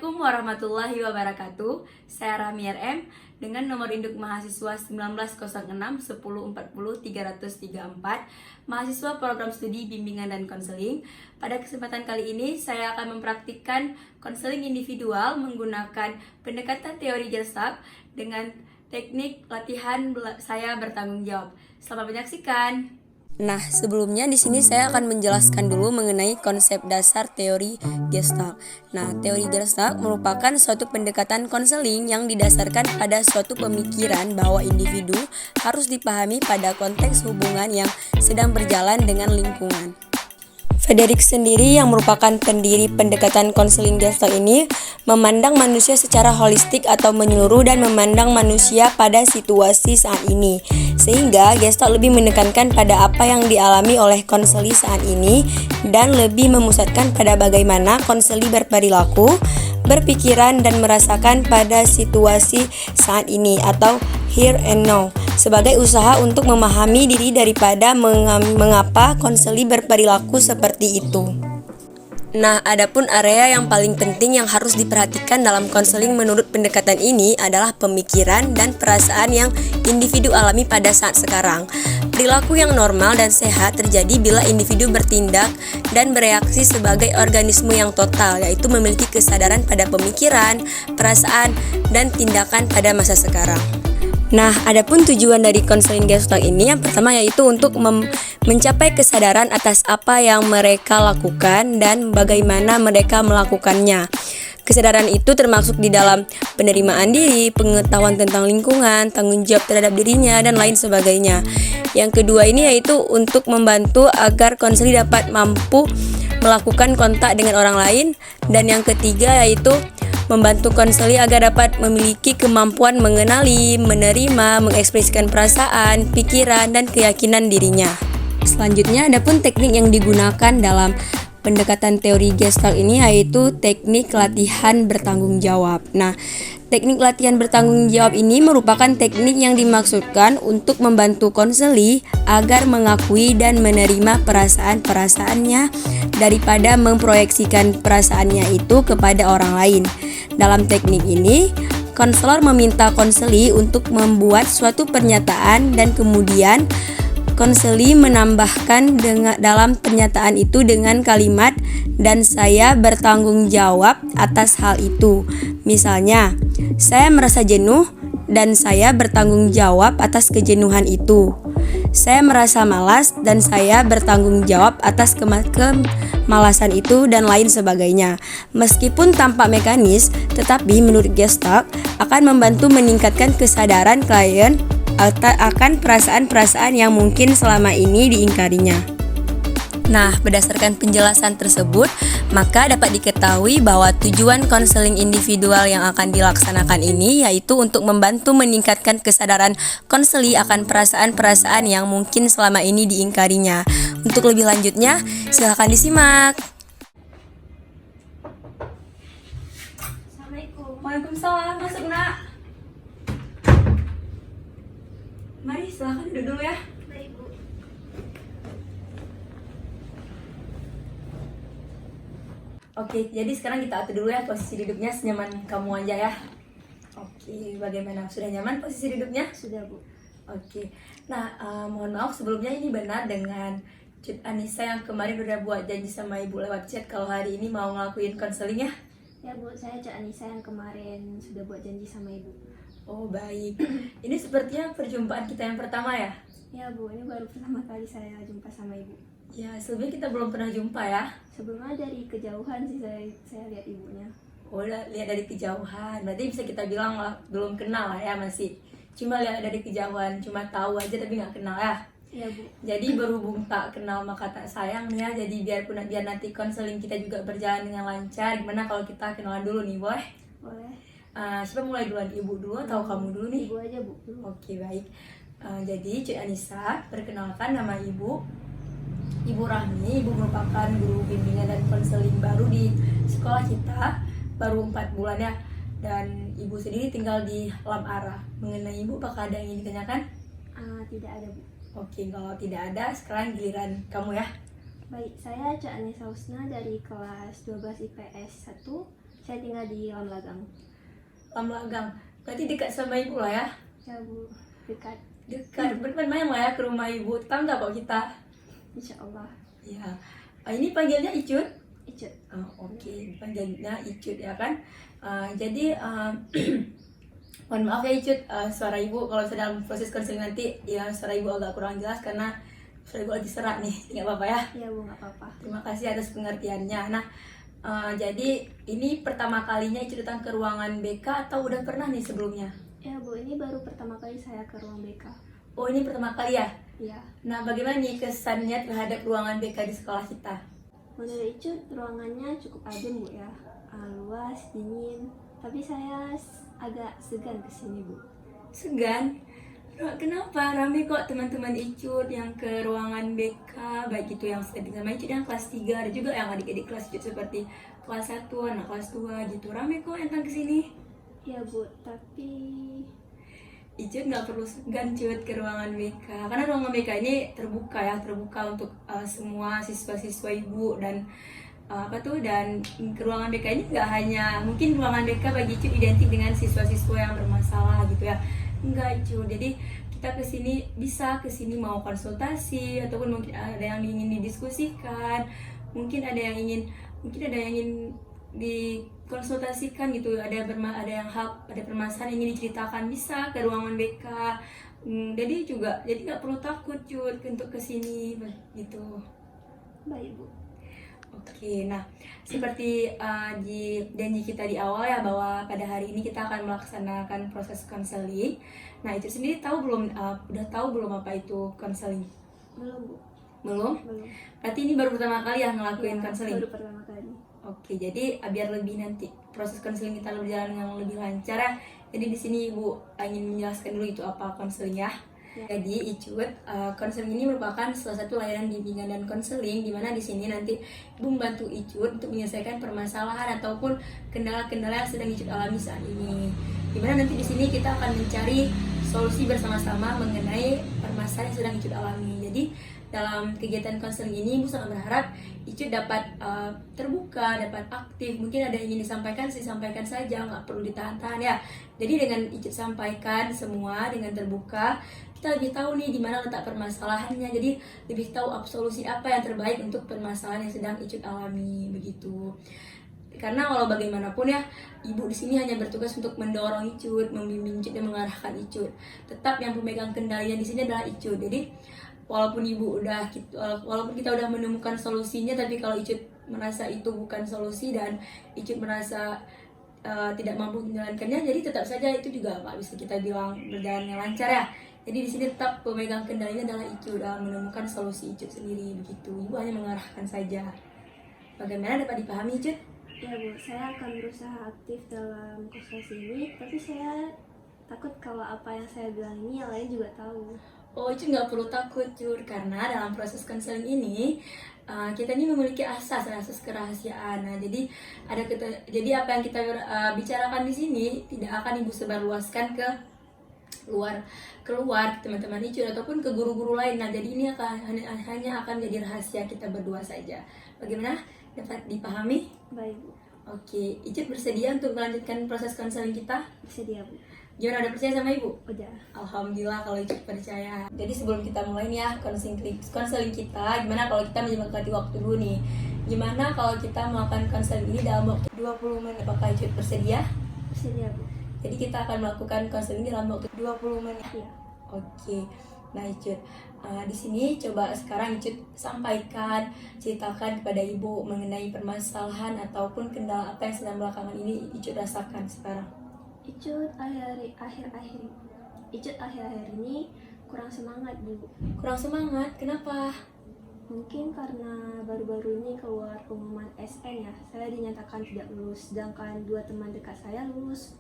Assalamualaikum warahmatullahi wabarakatuh. Saya Rami RM dengan nomor induk mahasiswa 1906 10 40 334, mahasiswa program studi bimbingan dan konseling. Pada kesempatan kali ini saya akan mempraktikkan konseling individual menggunakan pendekatan teori Gestalt dengan teknik latihan saya bertanggung jawab. Selamat menyaksikan. Nah, sebelumnya di sini saya akan menjelaskan dulu mengenai konsep dasar teori Gestalt. Nah, teori Gestalt merupakan suatu pendekatan konseling yang didasarkan pada suatu pemikiran bahwa individu harus dipahami pada konteks hubungan yang sedang berjalan dengan lingkungan. Frederick sendiri yang merupakan pendiri pendekatan konseling Gestalt ini memandang manusia secara holistik atau menyeluruh dan memandang manusia pada situasi saat ini. Sehingga Gestalt lebih menekankan pada apa yang dialami oleh konseli saat ini dan lebih memusatkan pada bagaimana konseli berperilaku, berpikiran dan merasakan pada situasi saat ini atau here and now sebagai usaha untuk memahami diri daripada mengapa konseli berperilaku seperti itu. Nah, adapun area yang paling penting yang harus diperhatikan dalam konseling menurut pendekatan ini adalah pemikiran dan perasaan yang individu alami pada saat sekarang. Perilaku yang normal dan sehat terjadi bila individu bertindak dan bereaksi sebagai organisme yang total, yaitu memiliki kesadaran pada pemikiran, perasaan, dan tindakan pada masa sekarang. Nah, adapun tujuan dari konseling Gestalt ini yang pertama yaitu untuk mencapai kesadaran atas apa yang mereka lakukan dan bagaimana mereka melakukannya. Kesadaran itu termasuk di dalam penerimaan diri, pengetahuan tentang lingkungan, tanggung jawab terhadap dirinya, dan lain sebagainya. Yang kedua ini yaitu untuk membantu agar konseli dapat mampu melakukan kontak dengan orang lain. Dan yang ketiga yaitu membantu konseli agar dapat memiliki kemampuan mengenali, menerima, mengekspresikan perasaan, pikiran, dan keyakinan dirinya. Selanjutnya, adapun teknik yang digunakan dalam pendekatan teori Gestalt ini yaitu teknik latihan bertanggung jawab. Nah, teknik latihan bertanggung jawab ini merupakan teknik yang dimaksudkan untuk membantu konseli agar mengakui dan menerima perasaan-perasaannya daripada memproyeksikan perasaannya itu kepada orang lain. Dalam teknik ini, konselor meminta konseli untuk membuat suatu pernyataan dan kemudian konseli menambahkan dalam pernyataan itu dengan kalimat "dan saya bertanggung jawab atas hal itu". Misalnya, saya merasa jenuh dan saya bertanggung jawab atas kejenuhan itu. Saya merasa malas dan saya bertanggung jawab atas kemalasan itu, dan lain sebagainya. Meskipun tanpa mekanis, tetapi menurut Gestalt akan membantu meningkatkan kesadaran klien akan perasaan-perasaan yang mungkin selama ini diingkarinya. Nah, berdasarkan penjelasan tersebut, maka dapat diketahui bahwa tujuan konseling individual yang akan dilaksanakan ini yaitu untuk membantu meningkatkan kesadaran konseli akan perasaan-perasaan yang mungkin selama ini diingkarinya. Untuk lebih lanjutnya, silakan disimak. Assalamualaikum. Waalaikumsalam, masuk nak. Mari, silakan duduk dulu ya. Baik, Bu. Oke, jadi sekarang kita atur dulu ya posisi duduknya senyaman kamu aja ya. Oke, bagaimana? Sudah nyaman posisi duduknya? Sudah, Bu. Oke, nah mohon maaf sebelumnya ini benar dengan Cut Anissa yang kemarin udah buat janji sama Ibu lewat chat kalau hari ini mau ngelakuin konseling ya? Ya, Bu, saya Cak Anissa yang kemarin sudah buat janji sama Ibu. Oh baik, ini sepertinya perjumpaan kita yang pertama ya? Ya, Bu, ini baru pertama kali saya jumpa sama Ibu. Ya, sebelumnya kita belum pernah jumpa ya? Sebelumnya dari kejauhan sih saya lihat Ibunya. Oh, lihat dari kejauhan, berarti bisa kita bilang lah, belum kenal lah ya, masih cuma lihat dari kejauhan, cuma tahu aja tapi nggak kenal ya. Iya, Bu. Jadi berhubung tak kenal maka tak sayang nih ya, jadi biar nanti konseling kita juga berjalan dengan lancar. Gimana kalau kita kenalan dulu nih, Boy? Boleh. Siapa mulai duluan, Ibu dulu atau kamu dulu nih? Ibu aja, Bu. Oke, baik. Jadi Cik Anissa, perkenalkan nama Ibu Rahmi. Ibu merupakan guru bimbingan dan konseling baru di sekolah kita, baru 4 bulan ya. Dan Ibu sendiri tinggal di Lam Arah. Mengenai Ibu, apakah ada yang ingin ditanyakan? Tidak ada, Bu. Oke, kalau tidak ada, sekarang giliran kamu ya. Baik, saya Cak Anissa Husna dari kelas 12 IPS 1. Saya tinggal di Lamlagang. Lamlagang. Berarti dekat sama ibu lah ya? Ya Bu, dekat. Dekat. Bermain lah ya ke rumah ibu. Tetangga kok kita. Insya Allah. Ya. Ini panggilnya Icut? Icut. Oh, oke. Panggilnya Icut ya kan? Jadi mohon maaf ya Icut, suara ibu kalau sedang proses konseling nanti ya suara ibu agak kurang jelas karena suara ibu lagi serak nih, nggak apa-apa ya? Ya Bu, nggak apa-apa. Terima kasih atas pengertiannya. Nah, jadi ini pertama kalinya Icut datang ke ruangan BK atau udah pernah nih sebelumnya? Ya Bu, ini baru pertama kali saya ke ruang BK. Oh, ini pertama kali ya? Iya. Nah, bagaimana nih kesannya terhadap ruangan BK di sekolah kita? Menurut Icut, ruangannya cukup adem Bu ya. Luas, dingin. Tapi saya agak segan kesini Bu. Segan? Kenapa? Rame kok teman-teman Icut yang ke ruangan BK, baik itu yang sedang sama Icut yang kelas 3, ada juga yang adik-adik kelas Icut seperti kelas 1, anak kelas 2 gitu. Rame kok yang ke sini. Ya Bu, tapi Icut nggak perlu segan Cut ke ruangan BK, karena ruangan BK ini terbuka ya, terbuka untuk semua siswa-siswa ibu dan dan ke ruangan BK ini nggak hanya mungkin ruangan BK bagi Icut identik dengan siswa-siswa yang bermasalah gitu ya, enggak Icut. Jadi kita kesini bisa kesini mau konsultasi ataupun mungkin ada yang ingin didiskusikan, mungkin ada yang ingin dikonsultasikan gitu, ada permasalahan yang ingin diceritakan, bisa ke ruangan BK. Jadi nggak perlu takut Cut untuk kesini gitu. baik Bu. Oke, nah seperti di janji kita di awal ya bahwa pada hari ini kita akan melaksanakan proses konseling. Nah itu sendiri udah tahu belum apa itu konseling? Belum Bu. Belum? Belum. Berarti ini baru pertama kali ya ngelakuin Ya, konseling? baru pertama kali. Oke, jadi biar lebih nanti proses konseling kita berjalan dengan lebih lancar ya. Jadi di sini Ibu ingin menjelaskan dulu itu apa konseling ya. Ya. Jadi Icut, konseling ini merupakan salah satu layanan bimbingan dan konseling di mana di sini nanti Ibu membantu Icut untuk menyelesaikan permasalahan ataupun kendala-kendala yang sedang Icut alami saat ini. Di mana nanti di sini kita akan mencari solusi bersama-sama mengenai permasalahan yang sedang Icut alami. Jadi dalam kegiatan konseling ini Ibu sangat berharap Icut dapat terbuka, dapat aktif. Mungkin ada yang ingin disampaikan saja, nggak perlu ditahan-tahan ya. Jadi dengan Icut sampaikan semua dengan terbuka, kita lebih tahu nih di mana letak permasalahannya. Jadi lebih tahu solusi apa yang terbaik untuk permasalahan yang sedang Icut alami begitu. Karena walau bagaimanapun ya, Ibu di sini hanya bertugas untuk mendorong Icut, membimbing Icut dan mengarahkan Icut. Tetap yang pemegang kendalinya di sini adalah Icut. Jadi walaupun kita udah menemukan solusinya, tapi kalau Icut merasa itu bukan solusi dan Icut merasa tidak mampu menjalankannya, jadi tetap saja itu juga nggak bisa kita bilang berjalan dengan lancar ya. Jadi di sini tetap pemegang kendalinya adalah Icut dalam menemukan solusi Icut sendiri begitu. Ibu hanya mengarahkan saja. Bagaimana dapat dipahami Icut? Ya Bu, saya akan berusaha aktif dalam konsultasi ini, tapi saya takut kalau apa yang saya bilang ini yang lain juga tahu. Oh, Icut nggak perlu takut Cur, karena dalam proses konseling ini kita ini memiliki asas kerahasiaan. Nah, jadi apa yang kita bicarakan di sini tidak akan Ibu sebarluaskan ke keluar teman-teman Icut ataupun ke guru-guru lain. Nah, jadi ini hanya akan jadi rahasia kita berdua saja. Bagaimana? Dapat dipahami? Baik Bu. Oke, Icut bersedia untuk melanjutkan proses konseling kita? Bersedia Bu. Gimana, udah percaya sama Ibu? Udah. Alhamdulillah kalau Icut percaya. Jadi sebelum kita mulai nih ya konseling kita, gimana kalau kita menyempatkan waktu dulu nih? Gimana kalau kita melakukan konseling ini dalam waktu 20 menit? Apakah Icut bersedia? Bersedia Bu. Jadi kita akan melakukan konseling dalam waktu 20 menit. Iya. Oke. Nah Icut, di sini coba sekarang Icut ceritakan kepada Ibu mengenai permasalahan ataupun kendala apa yang sedang belakangan ini Icut rasakan sekarang. Icut akhir-akhir ini kurang semangat Bu. Kurang semangat, kenapa? Mungkin karena baru-baru ini keluar pengumuman SN ya, saya dinyatakan tidak lulus, sedangkan 2 teman dekat saya lulus.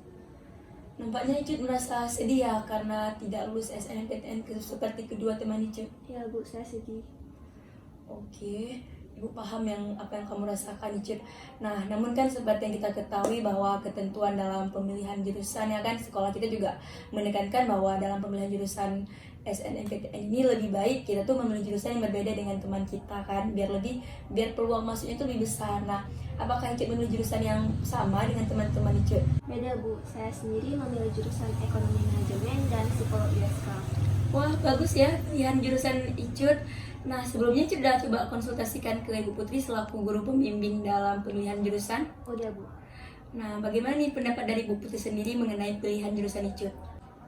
Nampaknya Icut merasa sedih ya karena tidak lulus SNMPTN seperti kedua teman Icut. Ya Bu, saya sedih. Oke, Ibu paham apa yang kamu rasakan Icut. Nah, namun kan seperti yang kita ketahui bahwa ketentuan dalam pemilihan jurusan ya kan, sekolah kita juga menekankan bahwa dalam pemilihan jurusan SNMPTN ini lebih baik kita tuh memilih jurusan yang berbeda dengan teman kita kan, biar peluang masuknya itu lebih besar. Nah, apakah Icut memilih jurusan yang sama dengan teman-teman Icut? Beda Bu, saya sendiri memilih jurusan ekonomi manajemen dan psikologi SK. Wah, bagus ya pilihan jurusan Icut. Nah, sebelumnya Icut udah coba konsultasikan ke Ibu Putri selaku guru pembimbing dalam pemilihan jurusan. Udah Bu. Nah, bagaimana nih pendapat dari Ibu Putri sendiri mengenai pilihan jurusan Icut?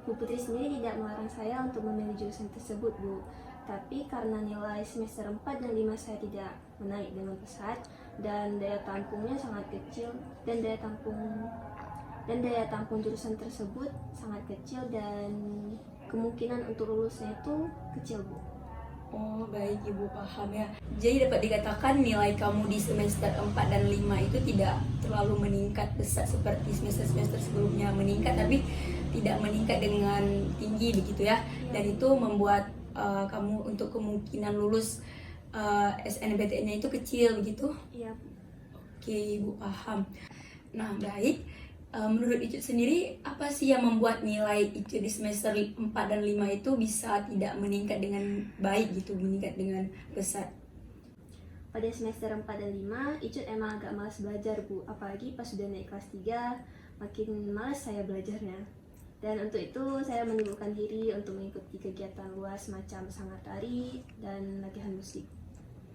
Bu Putri sendiri tidak melarang saya untuk memilih jurusan tersebut Bu. Tapi karena nilai semester 4 dan 5 saya tidak menaik dengan pesat dan daya tampungnya sangat kecil dan daya tampung jurusan tersebut sangat kecil dan kemungkinan untuk lulusnya itu kecil Bu. Oh, baik Ibu, paham ya. Jadi dapat dikatakan nilai kamu di semester 4 dan 5 itu tidak terlalu meningkat pesat seperti semester-semester sebelumnya, meningkat tapi tidak meningkat dengan tinggi begitu ya. Dan itu membuat kamu untuk kemungkinan lulus SNMPTN-nya itu kecil begitu. Iya Bu. Oke, Ibu paham. Nah, baik. Menurut Icut sendiri, apa sih yang membuat nilai Icut di semester 4 dan 5 itu bisa tidak meningkat dengan baik gitu, meningkat dengan pesat? Pada semester 4 dan 5, Icut emang agak malas belajar Bu. Apalagi pas sudah naik kelas 3, makin malas saya belajarnya. Dan untuk itu saya menyibukkan diri untuk mengikuti kegiatan luas macam sanggar tari dan latihan musik.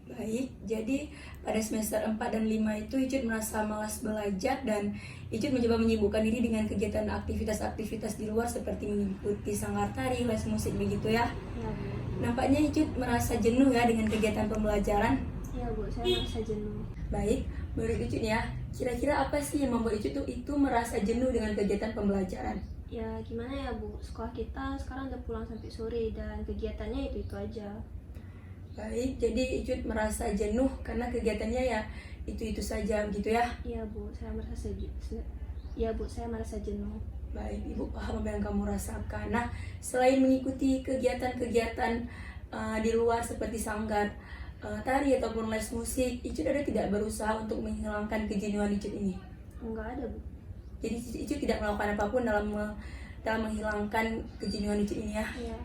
Baik, jadi pada semester 4 dan 5 itu Icut merasa malas belajar dan Icut mencoba menyibukkan diri dengan kegiatan aktivitas-aktivitas di luar seperti mengikuti sanggar tari, les musik begitu ya. Ya Bu. Nampaknya Icut merasa jenuh ya dengan kegiatan pembelajaran. Ya Bu, saya merasa jenuh. Baik, menurut Icut ya, kira-kira apa sih yang membuat Icut itu merasa jenuh dengan kegiatan pembelajaran? Ya gimana ya Bu, sekolah kita sekarang udah pulang sampai sore dan kegiatannya itu aja. Baik, jadi Icut merasa jenuh karena kegiatannya ya itu saja gitu ya. Iya Bu, saya merasa saya merasa jenuh. Baik, Ibu paham apa yang kamu rasakan. Nah, selain mengikuti kegiatan-kegiatan di luar seperti sanggar, tari ataupun les musik, Icut ada tidak berusaha untuk menghilangkan kejenuhan Icut ini? Enggak ada Bu. Jadi Icut tidak melakukan apapun dalam menghilangkan kejenuhan Icut ini ya. Iya.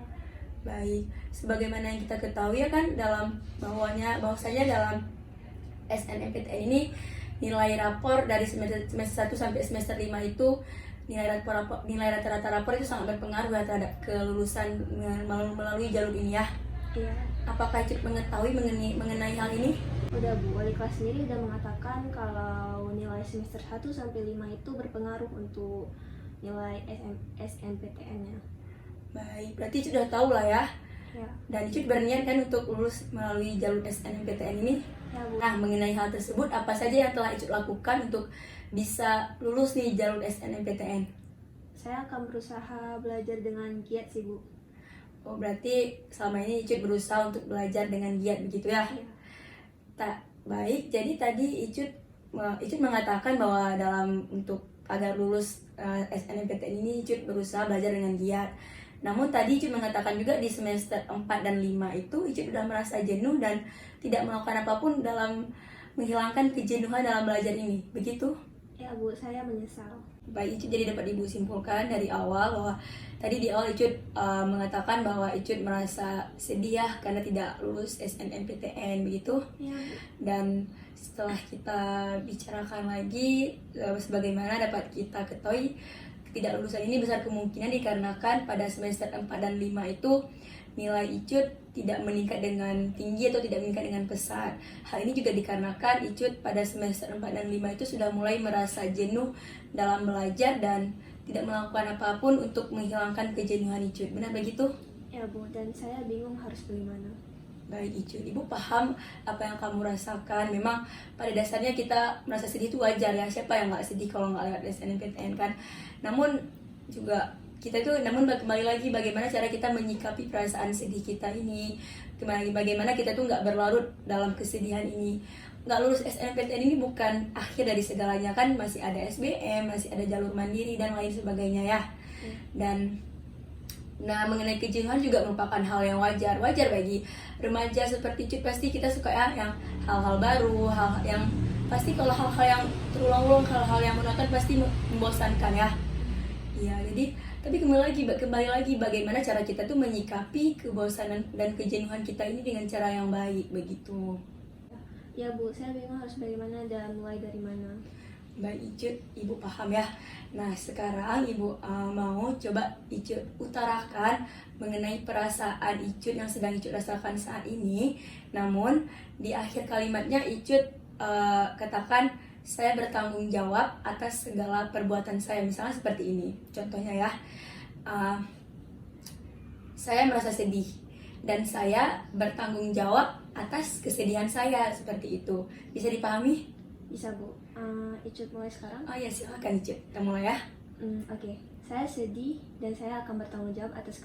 Baik, sebagaimana yang kita ketahui ya kan bahwasanya dalam SNMPTN ini nilai rapor dari semester 1 sampai semester 5 itu nilai rata-rata rapor itu sangat berpengaruh ya terhadap kelulusan melalui jalur ini ya. Iya. Apakah Icut mengetahui mengenai hal ini? Udah Bu, wali kelas sendiri udah mengatakan kalau nilai semester 1 sampai 5 itu berpengaruh untuk nilai SNMPTN-nya. Baik, berarti Icut sudah tahu lah ya. Ya. Dan Icut berniat kan untuk lulus melalui jalur SNMPTN ini. Ya Bu. Nah, mengenai hal tersebut, apa saja yang telah Icut lakukan untuk bisa lulus nih jalur SNMPTN? Saya akan berusaha belajar dengan giat sih Bu. Oh, berarti selama ini Icut berusaha untuk belajar dengan giat begitu ya? Iya. Tak baik, jadi tadi Icut mengatakan bahwa untuk agar lulus SNMPTN ini Icut berusaha belajar dengan giat. Namun tadi Icut mengatakan juga di semester 4 dan 5 itu Icut sudah merasa jenuh dan tidak melakukan apapun dalam menghilangkan kejenuhan dalam belajar ini. Begitu? Ya Bu, saya menyesal. Baik, Icut jadi dapat Ibu simpulkan dari awal bahwa tadi di awal Icut mengatakan bahwa Icut merasa sedih ya karena tidak lulus SNMPTN begitu. Ya Bu. Dan setelah kita bicarakan lagi sebagaimana dapat kita ketahui tidak lulusan ini besar kemungkinan dikarenakan pada semester 4 dan 5 itu nilai Icut tidak meningkat dengan tinggi atau tidak meningkat dengan pesat. Hal ini juga dikarenakan Icut pada semester 4 dan 5 itu sudah mulai merasa jenuh dalam belajar dan tidak melakukan apapun untuk menghilangkan kejenuhan Icut. Benar begitu? Ya Bu, dan saya bingung harus pilih mana. Baik Icut, Ibu paham apa yang kamu rasakan. Memang pada dasarnya kita merasa sedih itu wajar ya. Siapa yang nggak sedih kalau nggak lewat SNMPTN kan? Namun kembali lagi bagaimana cara kita menyikapi perasaan sedih kita ini. Bagaimana kita tuh nggak berlarut dalam kesedihan ini. Nggak lulus SNMPTN ini bukan akhir dari segalanya kan. Masih ada SBM, masih ada jalur mandiri dan lain sebagainya ya. Nah, mengenai kejenuhan juga merupakan hal yang wajar bagi remaja seperti Icut. Pasti kita suka ya yang hal-hal baru, hal yang pasti kalau hal-hal yang terulang-ulang, hal-hal yang monoton pasti membosankan ya. Iya, jadi tapi kembali lagi bagaimana cara kita tuh menyikapi kebosanan dan kejenuhan kita ini dengan cara yang baik begitu. Ya Bu, saya bingung harus bagaimana dan mulai dari mana. Baik Icut, Ibu paham ya. Nah sekarang Ibu mau coba Icut utarakan mengenai perasaan Icut yang sedang Icut rasakan saat ini. Namun di akhir kalimatnya Icut katakan saya bertanggung jawab atas segala perbuatan saya. Misalnya seperti ini, contohnya ya. Saya merasa sedih dan saya bertanggung jawab atas kesedihan saya, seperti itu. Bisa dipahami? Bisa Bu. Icut mulai sekarang. Oh ya silakan Icut, kita mulai ya. Oke. Saya sedih dan saya akan bertanggung jawab atas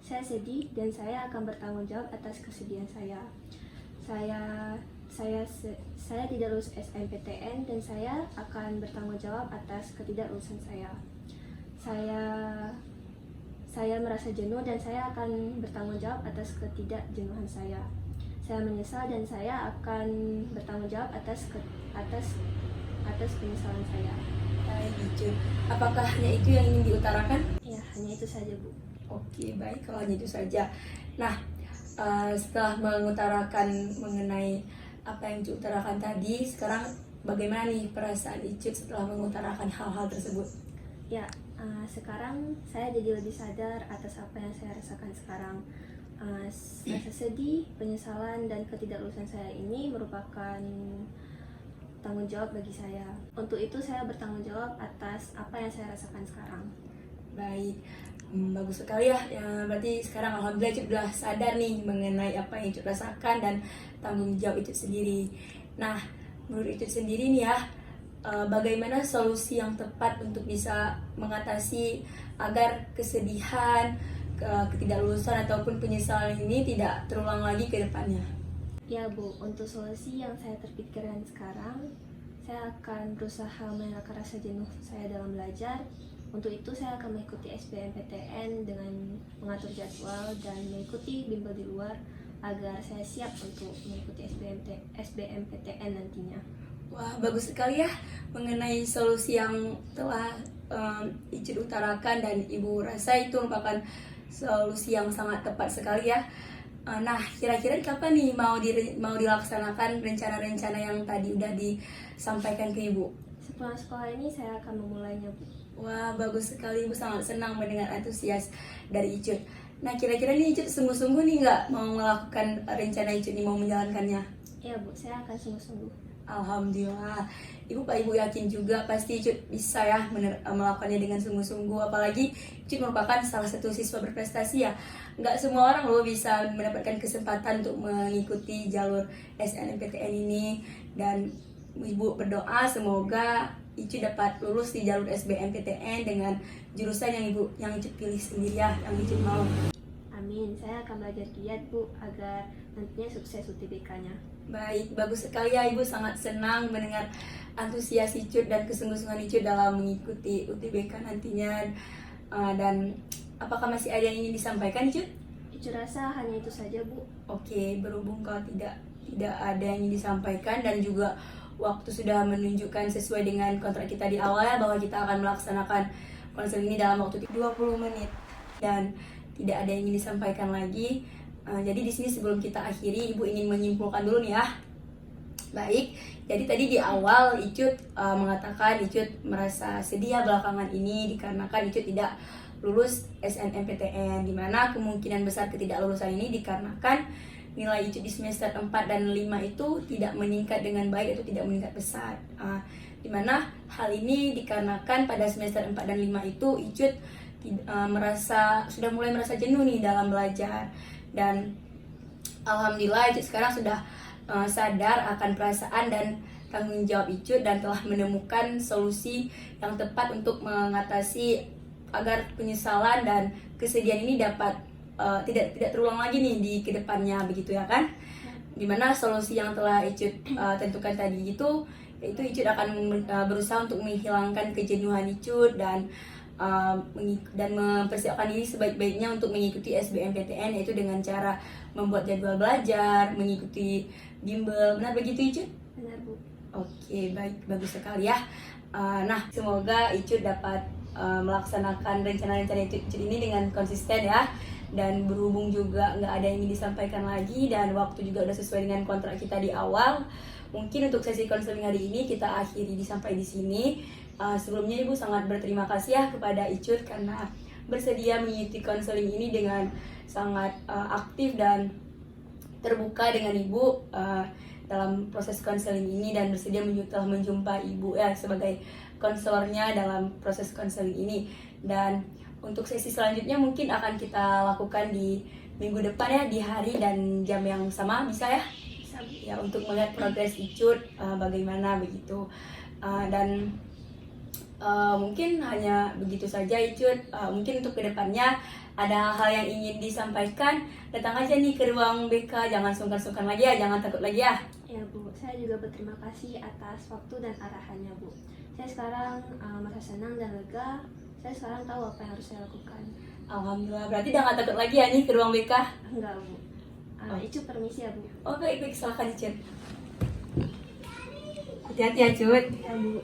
saya sedih dan saya akan bertanggung jawab atas kesedihan saya. Saya tidak lulus SNMPTN dan saya akan bertanggung jawab atas ketidaklulusan saya. Saya merasa jenuh dan saya akan bertanggung jawab atas ketidakjenuhan saya. Saya menyesal dan saya akan bertanggung jawab atas penyesalan saya. Baik Icut, apakah hanya itu yang ingin diutarakan? Ya, hanya itu saja Bu. Oke, baik kalau hanya itu saja. Nah, setelah mengutarakan mengenai apa yang Icut utarakan tadi, sekarang bagaimana nih perasaan Icut setelah mengutarakan hal-hal tersebut? Ya, sekarang saya jadi lebih sadar atas apa yang saya rasakan sekarang. Rasa sedih, penyesalan, dan ketidaklulusan saya ini merupakan tanggung jawab bagi saya. Untuk itu saya bertanggung jawab atas apa yang saya rasakan sekarang. Baik, bagus sekali ya. Berarti sekarang alhamdulillah Icut udah sadar nih mengenai apa yang Icut rasakan dan tanggung jawab Icut sendiri. Nah, menurut Icut sendiri nih ya, bagaimana solusi yang tepat untuk bisa mengatasi agar kesedihan, ketidaklulusan ataupun penyesalan ini tidak terulang lagi ke depannya? Ya Bu, untuk solusi yang saya terpikirkan sekarang, saya akan berusaha mengelakkan rasa jenuh saya dalam belajar. Untuk itu saya akan mengikuti SBMPTN dengan mengatur jadwal dan mengikuti bimbel di luar agar saya siap untuk mengikuti SBMPTN nantinya. Wah, bagus sekali ya mengenai solusi yang telah Icut utarakan dan Ibu rasa itu merupakan solusi yang sangat tepat sekali ya. Nah, kira-kira kapan nih mau dilaksanakan rencana-rencana yang tadi udah disampaikan ke Ibu? Sepulang sekolah ini saya akan memulainya Bu. Wah, bagus sekali. Ibu sangat senang mendengar antusias dari Icut. Nah, kira-kira nih Icut sungguh-sungguh nih nggak mau melakukan rencana Icut nih, mau menjalankannya? Ya Bu, saya akan sungguh-sungguh. Alhamdulillah. Ibu yakin juga pasti Icut bisa ya melakukannya dengan sungguh-sungguh. Apalagi Icut merupakan salah satu siswa berprestasi ya. Nggak semua orang loh bisa mendapatkan kesempatan untuk mengikuti jalur SNMPTN ini. Dan Ibu berdoa semoga Icut dapat lulus di jalur SBMPTN dengan jurusan yang Icut pilih sendiri ya, yang Icut mau. Amin, saya akan belajar giat Bu agar nantinya sukses UTBK-nya. Baik, bagus sekali ya. Ibu sangat senang mendengar antusias Icut dan kesungguh-sungguhan Icut dalam mengikuti UTBK nantinya. Dan apakah masih ada yang ingin disampaikan Icut? Icut rasa hanya itu saja Bu. Oke, berhubung kalau tidak ada yang ingin disampaikan dan juga waktu sudah menunjukkan sesuai dengan kontrak kita di awal ya, bahwa kita akan melaksanakan konseling ini dalam waktu 20 menit dan tidak ada yang ingin disampaikan lagi. Jadi di sini sebelum kita akhiri, Ibu ingin menyimpulkan dulu nih ya. Baik, jadi tadi di awal Icut mengatakan Icut merasa sedih ya belakangan ini dikarenakan Icut tidak lulus SNMPTN, dimana kemungkinan besar ketidaklulusan ini dikarenakan nilai Icut di semester 4 dan 5 itu tidak meningkat dengan baik atau tidak meningkat pesat. Dimana hal ini dikarenakan pada semester 4 dan 5 itu Icut sudah mulai merasa jenuh nih dalam belajar. Dan alhamdulillah Icut sekarang sudah sadar akan perasaan dan tanggung jawab Icut dan telah menemukan solusi yang tepat untuk mengatasi agar penyesalan dan kesedihan ini dapat tidak terulang lagi nih di kedepannya, begitu ya kan? Dimana solusi yang telah Icut tentukan tadi itu yaitu Icut akan berusaha untuk menghilangkan kejenuhan Icut dan mempersiapkan diri sebaik-baiknya untuk mengikuti SBMPTN, yaitu dengan cara membuat jadwal belajar, mengikuti bimbel. Benar begitu Icut? Benar Bu. Oke, baik, bagus sekali ya. Nah, semoga Icut dapat melaksanakan rencana-rencana Icut ini dengan konsisten ya. Dan berhubung juga nggak ada yang ingin disampaikan lagi dan waktu juga udah sesuai dengan kontrak kita di awal, mungkin untuk sesi konseling hari ini kita akhiri sampai di sini. Sebelumnya Ibu sangat berterima kasih ya kepada Icut karena bersedia mengikuti konseling ini dengan sangat aktif dan terbuka dengan Ibu dalam proses konseling ini, dan bersedia telah menjumpai Ibu ya sebagai konselornya dalam proses konseling ini. Dan untuk sesi selanjutnya mungkin akan kita lakukan di minggu depan ya, di hari dan jam yang sama, bisa ya? Bisa, Bu. Ya, untuk melihat progres Icut bagaimana begitu. Dan mungkin hanya begitu saja Icut. Mungkin untuk kedepannya ada hal yang ingin disampaikan, datang aja nih ke ruang BK, jangan sungkan-sungkan lagi ya, jangan takut lagi ya. Ya Bu, saya juga berterima kasih atas waktu dan arahannya Bu. Saya sekarang merasa senang dan lega. Saya sekarang tahu apa yang harus saya lakukan. Alhamdulillah, berarti udah gak takut lagi ya nih ke ruang BK? Enggak Bu. Icut permisi ya Bu. Oh baik, silakan Icut. Hati-hati ya Cut. Ya Bu.